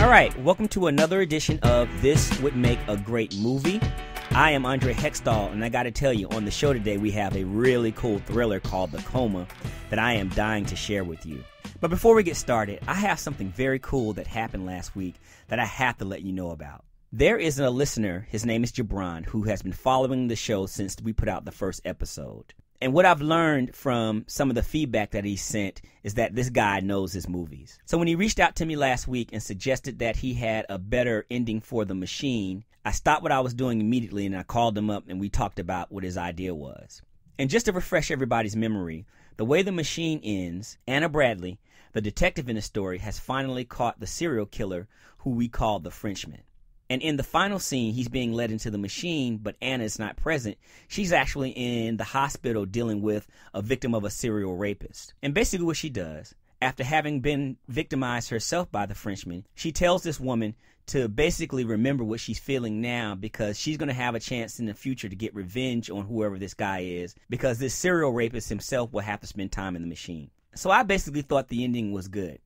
All right, welcome to another edition of This Would Make a Great Movie. I am Andre Hextall, and I got to tell you, on the show today we have a really cool thriller called The Coma that I am dying to share with you. But before we get started, I have something very cool that happened last week that I have to let you know about. There is a listener, his name is Jabron, who has been following the show since we put out the first episode. And what I've learned from some of the feedback that he sent is that this guy knows his movies. So when he reached out to me last week and suggested that he had a better ending for The Machine, I stopped what I was doing immediately and I called him up and we talked about what his idea was. And just to refresh everybody's memory, the way The Machine ends, Anna Bradley, the detective in the story, has finally caught the serial killer who we call the Frenchman. And in the final scene, he's being led into the machine, but Anna is not present. She's actually in the hospital dealing with a victim of a serial rapist. And basically what she does, after having been victimized herself by the Frenchman, she tells this woman to basically remember what she's feeling now because she's going to have a chance in the future to get revenge on whoever this guy is because this serial rapist himself will have to spend time in the machine. So I basically thought the ending was good.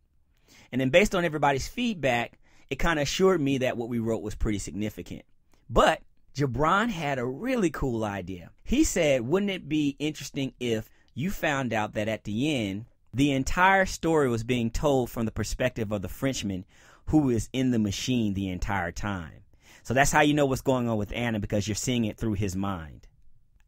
And then based on everybody's feedback, it kind of assured me that what we wrote was pretty significant. But Jabron had a really cool idea. He said, wouldn't it be interesting if you found out that at the end, the entire story was being told from the perspective of the Frenchman who is in the machine the entire time. So that's how you know what's going on with Anna, because you're seeing it through his mind.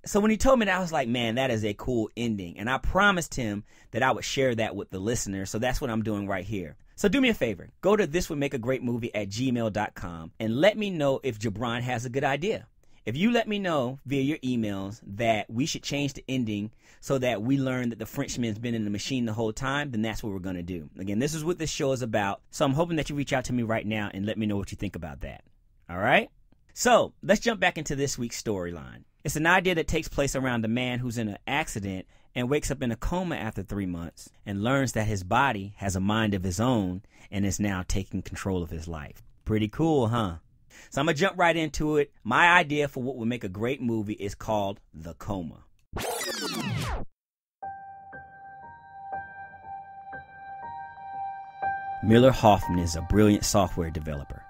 So when he told me that, I was like, man, that is a cool ending. And I promised him that I would share that with the listener. So that's what I'm doing right here. So do me a favor. Go to thiswouldmakeagreatmovie@gmail.com and let me know if Jabron has a good idea. If you let me know via your emails that we should change the ending so that we learn that the Frenchman's been in the machine the whole time, then that's what we're going to do. Again, this is what this show is about. So I'm hoping that you reach out to me right now and let me know what you think about that. All right? So let's jump back into this week's storyline. It's an idea that takes place around a man who's in an accident and wakes up in a coma after 3 months and learns that his body has a mind of his own and is now taking control of his life. Pretty cool, huh? So I'm going to jump right into it. My idea for what would make a great movie is called The Coma. Miller Hoffman is a brilliant software developer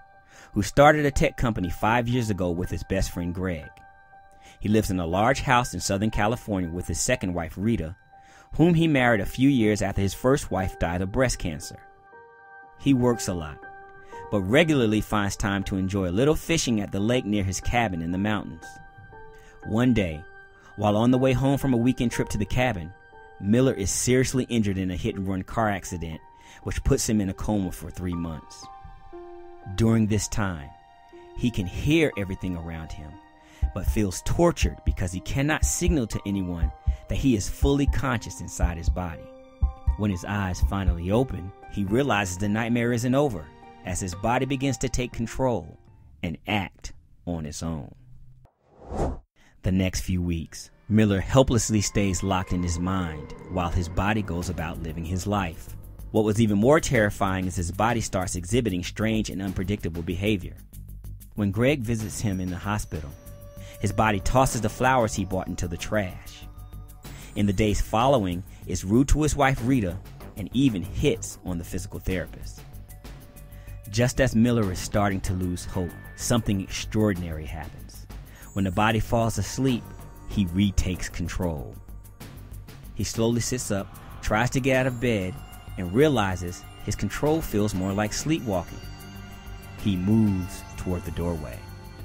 who started a tech company 5 years ago with his best friend Greg. He lives in a large house in Southern California with his second wife, Rita, whom he married a few years after his first wife died of breast cancer. He works a lot, but regularly finds time to enjoy a little fishing at the lake near his cabin in the mountains. One day, while on the way home from a weekend trip to the cabin, Miller is seriously injured in a hit-and-run car accident, which puts him in a coma for 3 months. During this time, he can hear everything around him, but feels tortured because he cannot signal to anyone that he is fully conscious inside his body. When his eyes finally open, he realizes the nightmare isn't over as his body begins to take control and act on its own. The next few weeks, Miller helplessly stays locked in his mind while his body goes about living his life. What was even more terrifying is his body starts exhibiting strange and unpredictable behavior. When Greg visits him in the hospital, his body tosses the flowers he bought into the trash. In the days following, is rude to his wife Rita and even hits on the physical therapist. Just as Miller is starting to lose hope, something extraordinary happens. When the body falls asleep, he retakes control. He slowly sits up, tries to get out of bed, and realizes his control feels more like sleepwalking. He moves toward the doorway,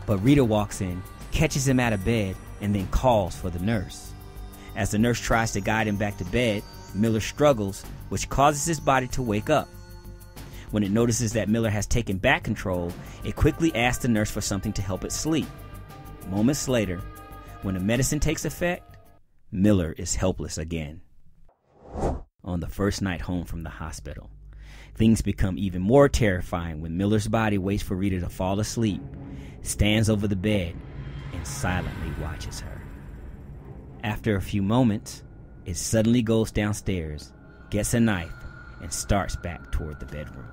but Rita walks in, catches him out of bed, and then calls for the nurse. As the nurse tries to guide him back to bed, Miller struggles, which causes his body to wake up. When it notices that Miller has taken back control, it quickly asks the nurse for something to help it sleep. Moments later, when the medicine takes effect, Miller is helpless again. On the first night home from the hospital, things become even more terrifying when Miller's body waits for Rita to fall asleep, stands over the bed, and silently watches her. After a few moments, it suddenly goes downstairs, gets a knife, and starts back toward the bedroom.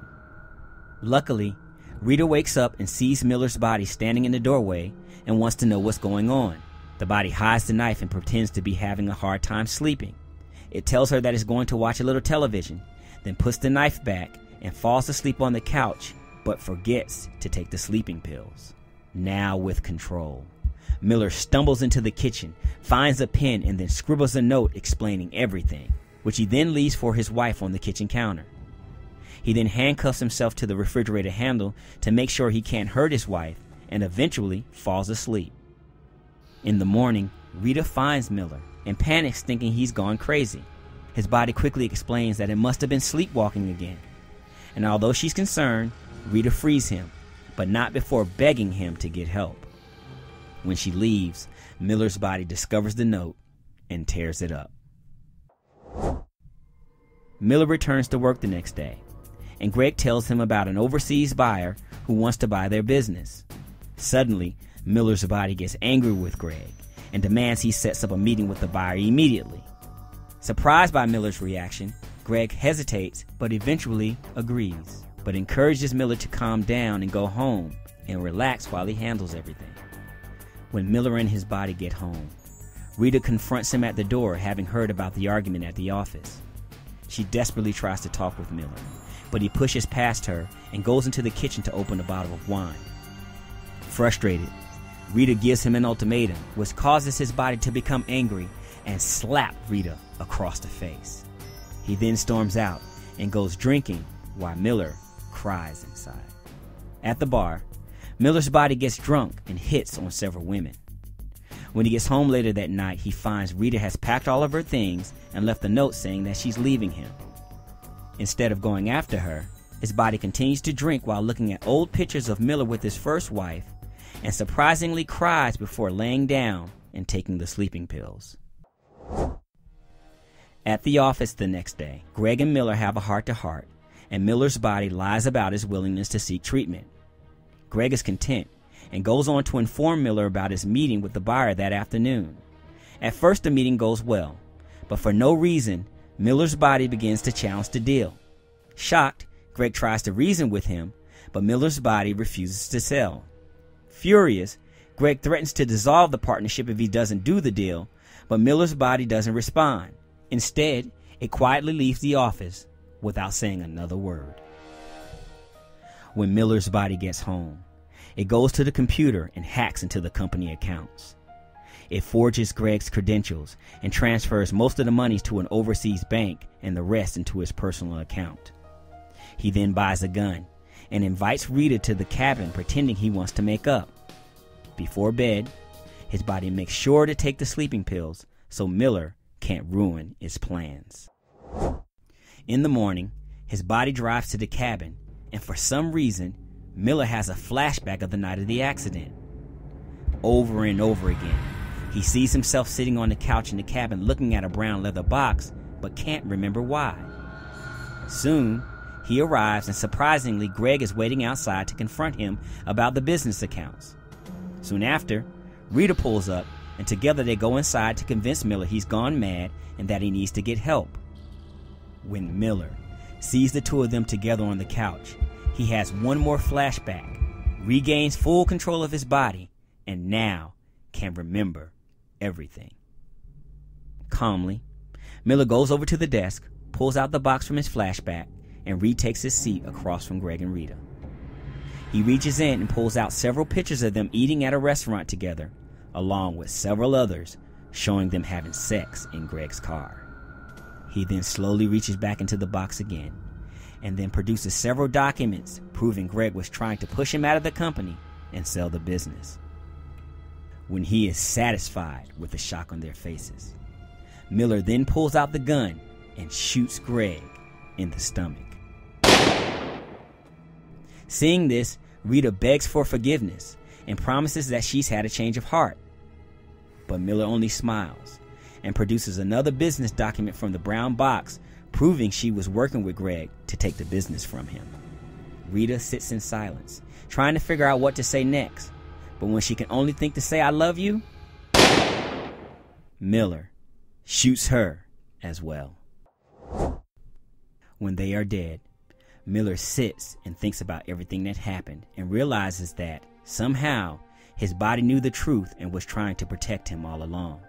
Luckily, Rita wakes up and sees Miller's body standing in the doorway and wants to know what's going on. The body hides the knife and pretends to be having a hard time sleeping. It tells her that it's going to watch a little television, then puts the knife back and falls asleep on the couch, but forgets to take the sleeping pills. Now with control, Miller stumbles into the kitchen, finds a pen, and then scribbles a note explaining everything, which he then leaves for his wife on the kitchen counter. He then handcuffs himself to the refrigerator handle to make sure he can't hurt his wife, and eventually falls asleep. In the morning, Rita finds Miller and panics, thinking he's gone crazy. His body quickly explains that it must have been sleepwalking again. And although she's concerned, Rita frees him, but not before begging him to get help. When she leaves, Miller's body discovers the note and tears it up. Miller returns to work the next day, and Greg tells him about an overseas buyer who wants to buy their business. Suddenly, Miller's body gets angry with Greg and demands he sets up a meeting with the buyer immediately. Surprised by Miller's reaction, Greg hesitates but eventually agrees, but encourages Miller to calm down and go home and relax while he handles everything. When Miller and his body get home, Rita confronts him at the door, having heard about the argument at the office. She desperately tries to talk with Miller, but he pushes past her and goes into the kitchen to open a bottle of wine. Frustrated, Rita gives him an ultimatum, which causes his body to become angry and slap Rita across the face. He then storms out and goes drinking while Miller cries inside. At the bar, Miller's body gets drunk and hits on several women. When he gets home later that night, he finds Rita has packed all of her things and left a note saying that she's leaving him. Instead of going after her, his body continues to drink while looking at old pictures of Miller with his first wife, and surprisingly cries before laying down and taking the sleeping pills. At the office the next day, Greg and Miller have a heart-to-heart, and Miller's body lies about his willingness to seek treatment. Greg is content and goes on to inform Miller about his meeting with the buyer that afternoon. At first, the meeting goes well, but for no reason, Miller's body begins to challenge the deal. Shocked, Greg tries to reason with him, but Miller's body refuses to sell. Furious, Greg threatens to dissolve the partnership if he doesn't do the deal, but Miller's body doesn't respond. Instead, it quietly leaves the office without saying another word. When Miller's body gets home, it goes to the computer and hacks into the company accounts. It forges Greg's credentials and transfers most of the monies to an overseas bank and the rest into his personal account. He then buys a gun and invites Rita to the cabin, pretending he wants to make up. Before bed, his body makes sure to take the sleeping pills so Miller can't ruin his plans. In the morning, his body drives to the cabin, and for some reason, Miller has a flashback of the night of the accident. Over and over again, he sees himself sitting on the couch in the cabin looking at a brown leather box, but can't remember why. Soon, he arrives, and surprisingly, Greg is waiting outside to confront him about the business accounts. Soon after, Rita pulls up, and together they go inside to convince Miller he's gone mad and that he needs to get help. When Miller sees the two of them together on the couch, he has one more flashback, regains full control of his body, and now can remember everything. Calmly, Miller goes over to the desk, pulls out the box from his flashback, and retakes his seat across from Greg and Rita. He reaches in and pulls out several pictures of them eating at a restaurant together, along with several others showing them having sex in Greg's car. He then slowly reaches back into the box again, and then produces several documents proving Greg was trying to push him out of the company and sell the business. When he is satisfied with the shock on their faces, Miller then pulls out the gun and shoots Greg in the stomach. Seeing this, Rita begs for forgiveness and promises that she's had a change of heart. But Miller only smiles and produces another business document from the brown box, proving she was working with Greg to take the business from him. Rita sits in silence, trying to figure out what to say next, but when she can only think to say "I love you," Miller shoots her as well. When they are dead, Miller sits and thinks about everything that happened and realizes that, somehow, his body knew the truth and was trying to protect him all along.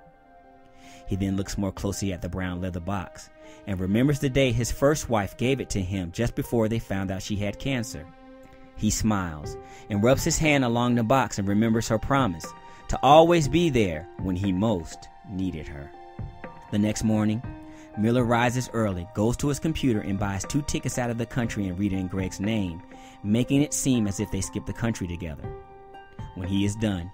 He then looks more closely at the brown leather box and remembers the day his first wife gave it to him just before they found out she had cancer. He smiles and rubs his hand along the box and remembers her promise to always be there when he most needed her. The next morning, Miller rises early, goes to his computer, and buys 2 tickets out of the country in Rita and Greg's name, making it seem as if they skipped the country together. When he is done,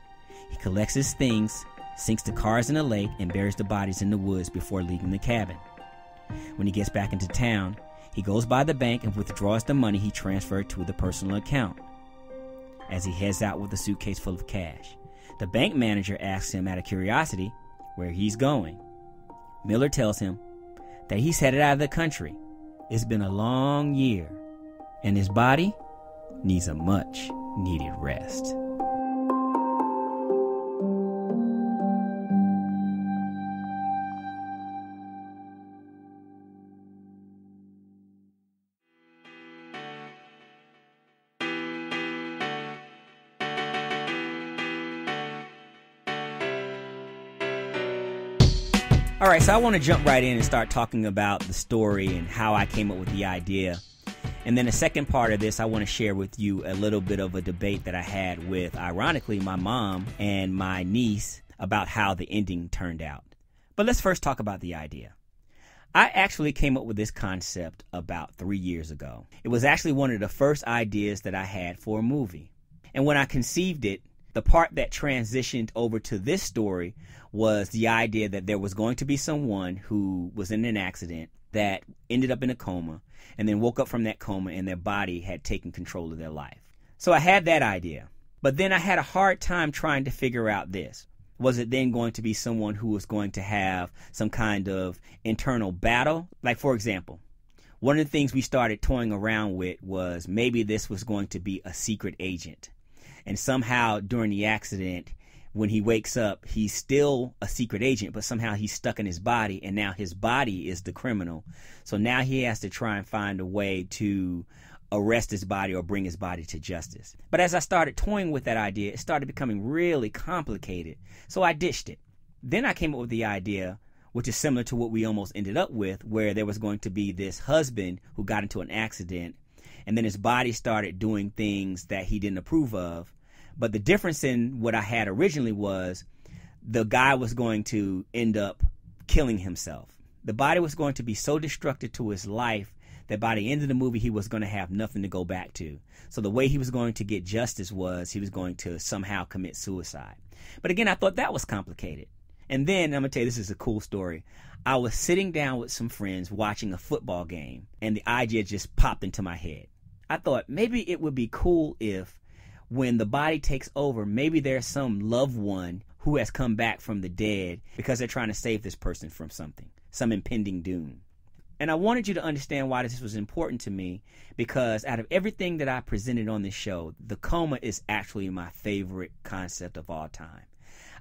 he collects his things, sinks the cars in a lake, and buries the bodies in the woods before leaving the cabin. When he gets back into town, he goes by the bank and withdraws the money he transferred to the personal account. As he heads out with a suitcase full of cash, the bank manager asks him out of curiosity where he's going. Miller tells him that he's headed out of the country. It's been a long year, and his body needs a much needed rest. All right, so I want to jump right in and start talking about the story and how I came up with the idea. And then the second part of this, I want to share with you a little bit of a debate that I had with, ironically, my mom and my niece about how the ending turned out. But let's first talk about the idea. I actually came up with this concept about 3 years ago. It was actually one of the first ideas that I had for a movie. And when I conceived it, the part that transitioned over to this story was the idea that there was going to be someone who was in an accident that ended up in a coma and then woke up from that coma and their body had taken control of their life. So I had that idea. But then I had a hard time trying to figure out this. Was it then going to be someone who was going to have some kind of internal battle? Like, for example, one of the things we started toying around with was maybe this was going to be a secret agent. And somehow during the accident, when he wakes up, he's still a secret agent, but somehow he's stuck in his body, and now his body is the criminal. So now he has to try and find a way to arrest his body or bring his body to justice. But as I started toying with that idea, it started becoming really complicated. So I ditched it. Then I came up with the idea, which is similar to what we almost ended up with, where there was going to be this husband who got into an accident, and then his body started doing things that he didn't approve of. But the difference in what I had originally was the guy was going to end up killing himself. The body was going to be so destructive to his life that by the end of the movie, he was going to have nothing to go back to. So the way he was going to get justice was he was going to somehow commit suicide. But again, I thought that was complicated. And then, I'm going to tell you, this is a cool story. I was sitting down with some friends watching a football game, and the idea just popped into my head. I thought maybe it would be cool if when the body takes over, maybe there's some loved one who has come back from the dead because they're trying to save this person from something, some impending doom. And I wanted you to understand why this was important to me, because out of everything that I presented on this show, the coma is actually my favorite concept of all time.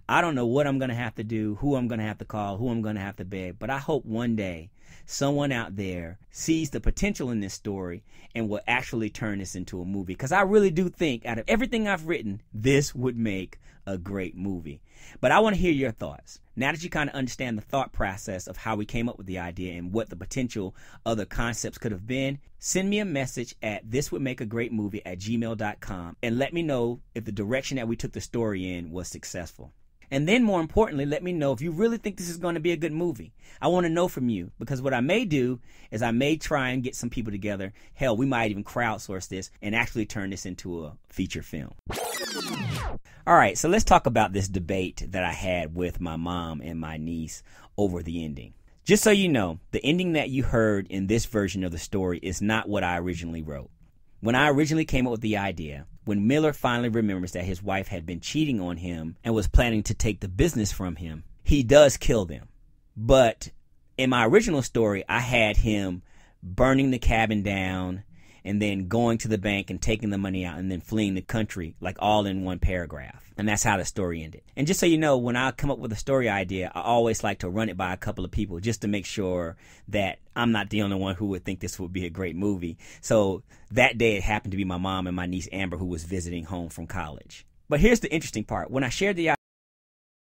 I don't know what I'm going to have to do, who I'm going to have to call, who I'm going to have to beg, but I hope one day someone out there sees the potential in this story and will actually turn this into a movie. Because I really do think out of everything I've written, this would make a great movie. But I want to hear your thoughts. Now that you kind of understand the thought process of how we came up with the idea and what the potential other concepts could have been, send me a message at thiswouldmakeagreatmovie@gmail.com and let me know if the direction that we took the story in was successful. And then more importantly, let me know if you really think this is going to be a good movie. I want to know from you, because what I may do is I may try and get some people together. Hell, we might even crowdsource this and actually turn this into a feature film. All right, so let's talk about this debate that I had with my mom and my niece over the ending. Just so you know, the ending that you heard in this version of the story is not what I originally wrote. When I originally came up with the idea, when Miller finally remembers that his wife had been cheating on him and was planning to take the business from him, he does kill them. But in my original story, I had him burning the cabin down and then going to the bank and taking the money out and then fleeing the country, like all in one paragraph. And that's how the story ended. And just so you know, when I come up with a story idea, I always like to run it by a couple of people just to make sure that I'm not the only one who would think this would be a great movie. So that day it happened to be my mom and my niece Amber, who was visiting home from college. But here's the interesting part. When I shared the